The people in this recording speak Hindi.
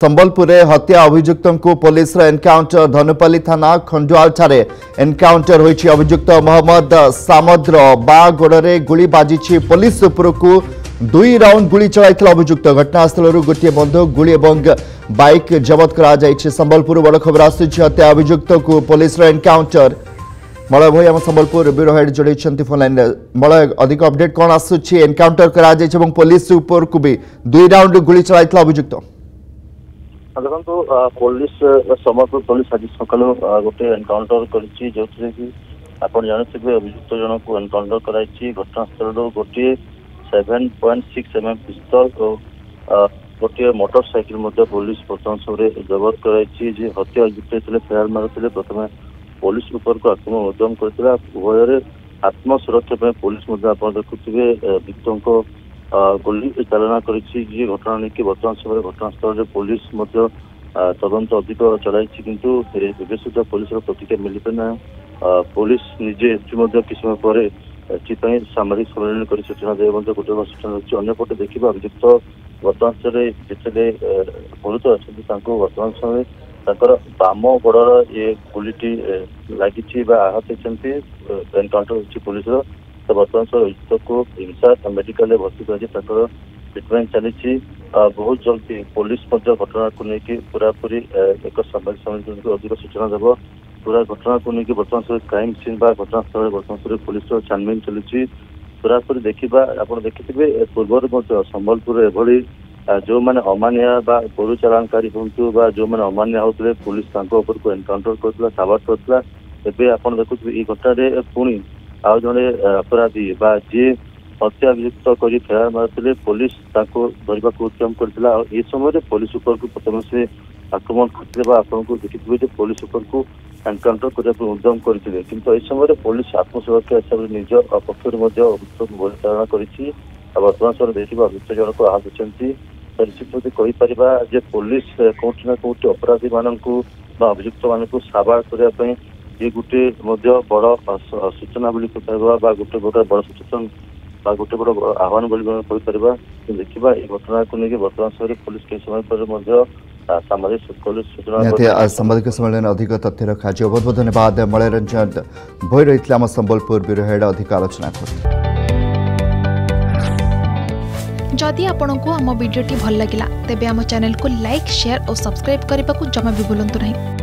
संबलपुर में हत्या अभियुक्त को पुलिस एनकाउंटर धनुपाली थाना खंडुआल ठारे एनकाउंटर होइछि। अभियुक्त मोहम्मद सामद्र बागोड़े गुली बाजी पुलिस उपरकू 2 राउंड गुली चलाइथिला अभियुक्त। घटनास्थल गोटे बंदूक गुली और बाइक जबत करा। संबलपुर बड़ खबर आसुछि हत्या अभियुक्त को पुलिस एनकाउंटर। मलय भाई आम संबलपुर ब्यूरो हेड जोड़े फोन लाइन। मलय अधिक अपडेट कौन आसुछि? एनकाउंटर करा पुलिस उपरकू भी 2 राउंड गुली चलाइथिला अभियुक्त। देखो पुलिस संबलपुर पुलिस आज सका गोटे एनकाउंटर कर जानते अभियुक्त जन को एनकाउंटर कराई। घटनास्थल गोटे 7.6 mm पिस्तल और गोटे मोटरसाइकिल पुलिस बर्तमान समय जबत कराई। हत्या अभियुक्त फेरार मारुले प्रथम पुलिस उपर को आक्रमण उद्यम करता। उभय आत्मसुरक्षा पुलिस देखुए अभियुक्त गोली चालना कर घटना नहीं कि बर्तमान समय घटनास्थल पुलिस तदंत अधिक चलाई किंतु सुधा पुलिस प्रतिक्रिया मिल पाना। पुलिस निजे किसी समय पर एपाई सामरिक सम्मेलन कर सूचना दे गोटे सूचना रही। अंपटे देखा अभियुक्त बर्तमान समय जिते गुरुतर अच्छा बर्तमान समय बाम गोड़र ये गुलीटी लगी आहत होती एनकाउंटर हो पुलिस। तो बर्तमान समय अभियुक्त को हिंसा मेडिकल भर्ती कर ट्रिटमेंट चली। बहुत जल्दी पुलिस घटना को लेकिन पूरापूरी एक सामरिक सम्मेलन को अधिक सूचना देव। पूरा घटना को लेकिन बर्तमान समय क्राइम सीन घटनास्थल बर्तमान समय पुलिस छानबीन चली। पूरापूरी देखा आप देखिए पूर्वर संबलपुर एभली जो मैंने अमानिया गोरु चालानकारी हूँ जो मैंने अमानिया होते पुलिस को एनकाउंटर करता साबाद करता। एवं आप देखुए ये घटना पुणी आउ जड़े अपराधी जी हत्या अभियुक्त कर फेरार मारुले पुलिस धरने को उद्यम करता। ये समय पुलिस उपर को प्रथम से आक्रमण करते आपको देखिए पुलिस उपर को एनकाउंटर करने उद्यम करते किंतु यह समय पुलिस आत्मसुरक्षा हिसाब से निज पक्षर अभियुक्त गोली चालना कर बर्तमान समय देखिए अभियुक्त जनक आहत होती। निश्चित कहीपर पुलिस कौटि ना कौटि अपराधी मानक अभियुक्त मानक साबाद करने ये गोटे बड़ सूचना गोटे बड़ सूचन गोटे बड़ आह्वान देखा। ये घटना को लेकिन बर्तमान समय पुलिस के समय पर सामाजिक पुलिस सूचना सामाजिक सम्मेलन अधिक तथ्य रखा। बहुत बहुत धन्यवाद मलय रंजन भोई रही आम संबलपुर ब्यूरो हेड अधिक आलोचना कर। जदि आपंक आम भिडी भल लगा तेब आम चैनल को लाइक शेयर और सब्सक्राइब करने को जमा भी भूलु नहीं।